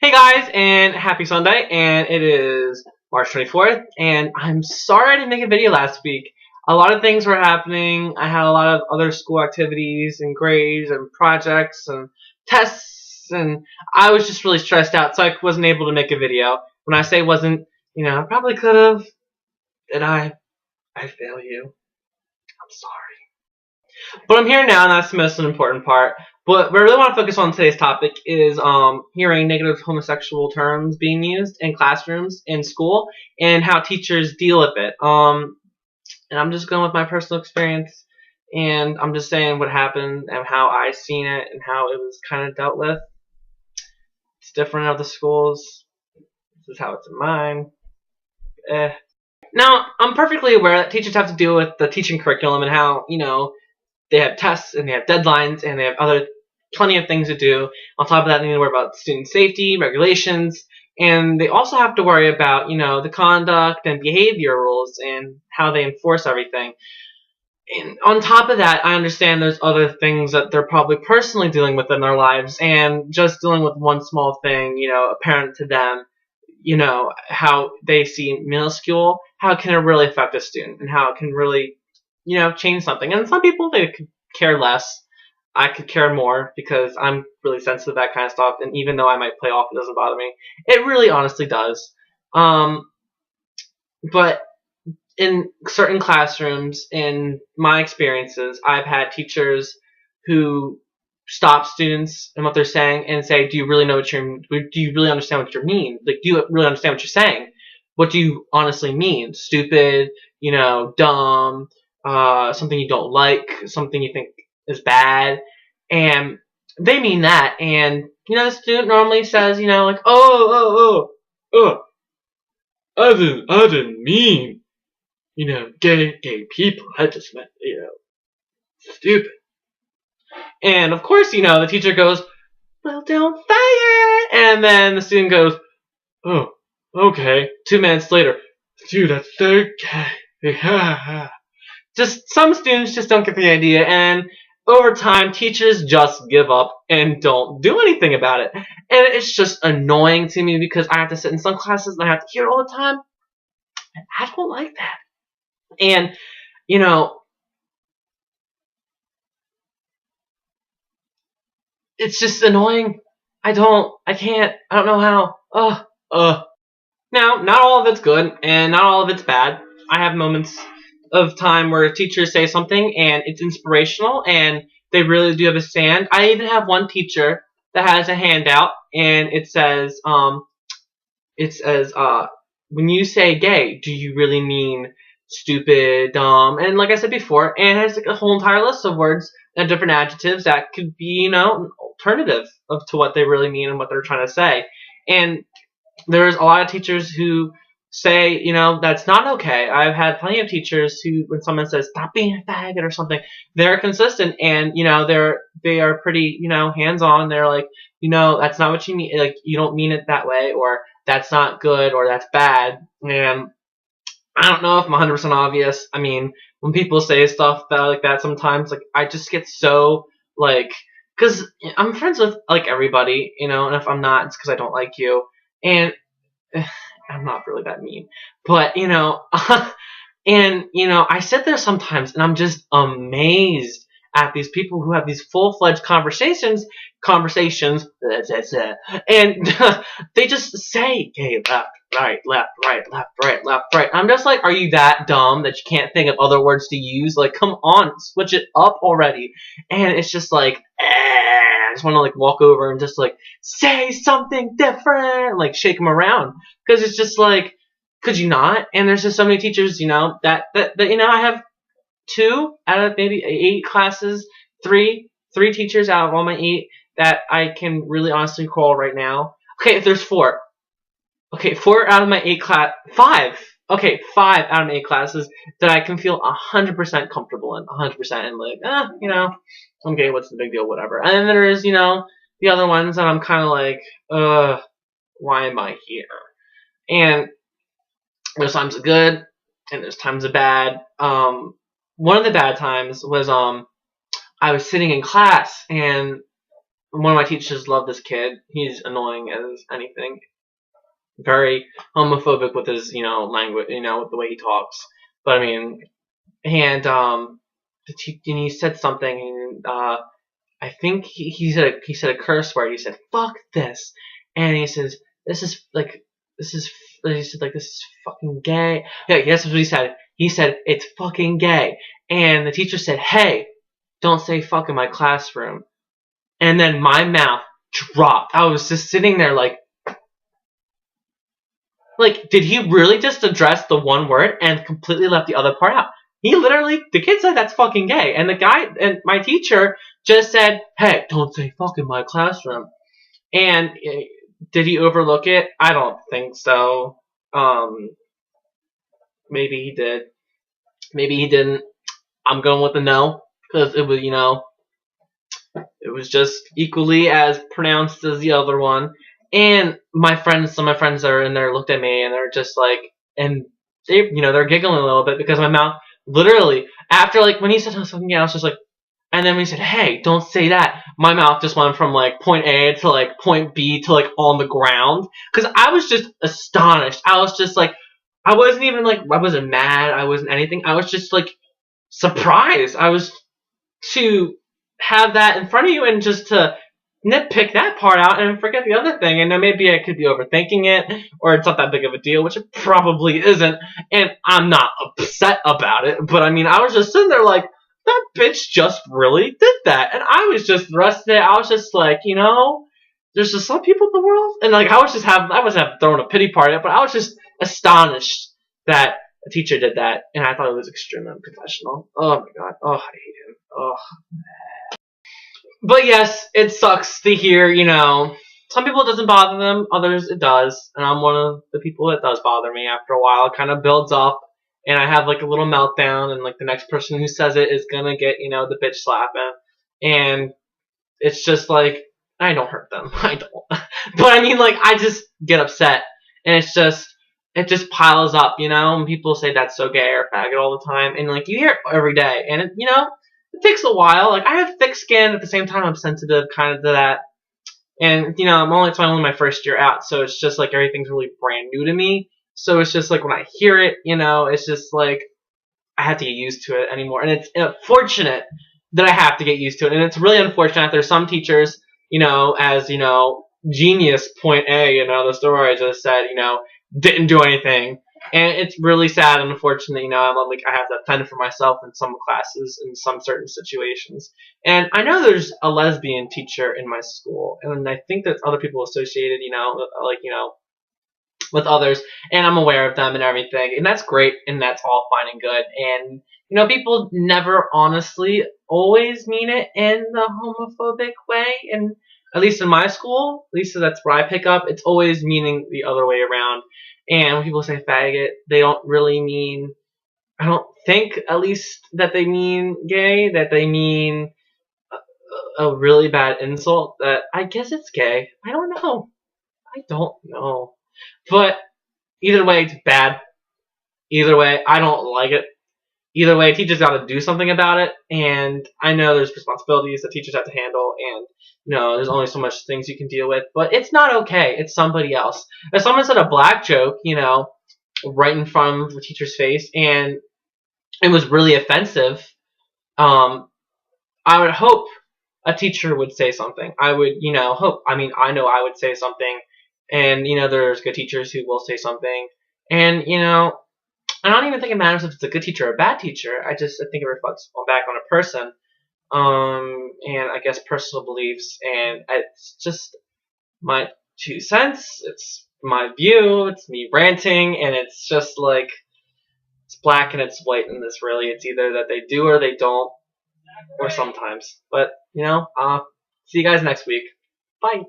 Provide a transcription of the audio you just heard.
Hey guys, and happy Sunday, and it is March 24th, and I'm sorry I didn't make a video last week. A lot of things were happening. I had a lot of other school activities and grades and projects and tests, and I was just really stressed out, so I wasn't able to make a video. When I say wasn't, I probably could have, and I fail you. I'm sorry. But I'm here now, and that's the most important part. But what I really want to focus on today's topic is hearing negative homosexual terms being used in classrooms, in school, and how teachers deal with it. And I'm just going with my personal experience, and I'm just saying what happened and how I seen it and how it was kind of dealt with. It's different in other schools. This is how it's in mine. Now, I'm perfectly aware that teachers have to deal with the teaching curriculum and how, they have tests and they have deadlines and they have plenty of things to do. On top of that, they need to worry about student safety, regulations, and they also have to worry about, the conduct and behavior rules and how they enforce everything. And on top of that, I understand there's other things that they're probably personally dealing with in their lives, and just dealing with one small thing, apparent to them, how they see minuscule, how can it really affect a student and how it can really change something. And some people, they could care less. I could care more because I'm really sensitive to that kind of stuff. And even though I might play off, it doesn't bother me. It really honestly does. But in certain classrooms, in my experiences, I've had teachers who stop students and what they're saying and say, do you really understand what you mean? Like, do you really understand what you're saying? What do you honestly mean? Stupid, dumb, something you don't like, something you think is bad, and they mean that. And the student normally says, like, oh, I didn't mean, gay people. I just meant, stupid. And of course, the teacher goes, well, don't say it. And then the student goes, oh, okay. 2 minutes later, dude, that's so gay. Just some students just don't get the idea, and over time, teachers just give up and don't do anything about it. And it's just annoying to me because I have to sit in some classes and I have to hear it all the time, and I don't like that. And, it's just annoying. I don't know how. Now, not all of it's good, and not all of it's bad. I have moments of time where teachers say something, and it's inspirational, and they really do have a stand. I even have one teacher that has a handout, and it says, when you say gay, do you really mean stupid, dumb, and like I said before, and it has like a whole entire list of words and different adjectives that could be, an alternative to what they really mean and what they're trying to say. And there's a lot of teachers who say, that's not okay. I've had plenty of teachers who, when someone says, stop being a faggot or something, they're consistent and, they are pretty, hands-on. They're like, that's not what you mean. Like, you don't mean it that way, or that's not good, or that's bad. And I don't know if I'm 100% obvious. I mean, when people say stuff like that sometimes, like, I just get so, like, because I'm friends with, like, everybody, and if I'm not, it's because I don't like you. And I'm not really that mean. But, and, I sit there sometimes and I'm just amazed at these people who have these full-fledged conversations, and they just say, okay, left, right, left, right, left, right, left, right. I'm just like, are you that dumb that you can't think of other words to use? Like, come on, switch it up already. And it's just like, I just want to like walk over and just like say something different, like shake them around, because it's just like, could you not? And there's just so many teachers, that I have 2 out of maybe 8 classes, three teachers out of all my 8 that I can really honestly call right now. Okay, if there's 4. Okay, 4 out of my 8 5. Okay, 5 out of my 8 classes that I can feel 100% comfortable in, 100%, and like, okay, what's the big deal, whatever. And then there's, the other ones that I'm kind of like, why am I here? And there's times of good, and there's times of bad. One of the bad times was, I was sitting in class, and one of my teachers loved this kid. He's annoying as anything. Very homophobic with his, language, with the way he talks. But I mean, and and he said something, and I think he said a curse word. He said "fuck this," and he says this is like this is he said like this is fucking gay. Yeah, that's what he said. He said it's fucking gay, and the teacher said, "Hey, don't say fuck in my classroom." And then my mouth dropped. I was just sitting there like, did he really just address the one word and completely left the other part out? He literally, the kid said that's fucking gay. And the guy, and my teacher just said, hey, don't say fuck in my classroom. And did he overlook it? I don't think so. Maybe he did. Maybe he didn't. I'm going with the no. Because it was, it was just equally as pronounced as the other one. And some of my friends that are in there looked at me and they're just like, and they, they're giggling a little bit because my mouth literally, after like, when he said something, I was just like, and then when he said, hey, don't say that, my mouth just went from like point A to like point B to like on the ground. Because I was just astonished. I was just like, I wasn't even like, I wasn't mad. I wasn't anything. I was just like surprised. I was to have that in front of you and just to nitpick that part out and forget the other thing. And then maybe I could be overthinking it, or it's not that big of a deal, which it probably isn't. And I'm not upset about it. But I mean, I was just sitting there like, that bitch just really did that. And I was just, the rest of it, I was just like, there's just some people in the world. And like, I wasn't throwing a pity party, but I was just astonished that a teacher did that. And I thought it was extremely unprofessional. Oh my god. Oh, I hate him. Oh. But yes, it sucks to hear, some people it doesn't bother them, others it does. And I'm one of the people that does bother me after a while. It kind of builds up, and I have like a little meltdown, and like the next person who says it is gonna get, the bitch slapping. And it's just like, I don't hurt them. I don't. But I mean, like, I just get upset. And it just piles up, and people say that's so gay or faggot all the time. And like, you hear it every day. And it takes a while. Like, I have thick skin. At the same time, I'm sensitive kind of to that. And, it's only my first year out. So it's just like everything's really brand new to me. So it's just like when I hear it, it's just like I have to get used to it anymore. And it's fortunate that I have to get used to it. And it's really unfortunate. There's some teachers, as, genius point A, the story I just said, didn't do anything. And it's really sad and unfortunate, I'm like, I have to fend for myself in some classes, in some certain situations. And I know there's a lesbian teacher in my school, and I think there's other people associated, with others, and I'm aware of them and everything, and that's great, and that's all fine and good. And, people never honestly always mean it in the homophobic way, and at least in my school, at least that's where I pick up, it's always meaning the other way around. And when people say faggot, they don't really mean, I don't think, at least, that they mean gay, that they mean a really bad insult, that I guess it's gay. I don't know. But either way, it's bad. Either way, I don't like it. Either way, teachers got to do something about it, and I know there's responsibilities that teachers have to handle, and there's only so much things you can deal with, but it's not okay. It's somebody else. If someone said a black joke, right in front of the teacher's face, and it was really offensive, I would hope a teacher would say something. I would, hope. I mean, I know I would say something, and there's good teachers who will say something, and I don't even think it matters if it's a good teacher or a bad teacher. I think it reflects back on a person, and I guess personal beliefs, and it's just my 2 cents. It's my view. It's me ranting, and it's just like it's black and it's white in this. Really, it's either that they do or they don't, or sometimes. But see you guys next week. Bye.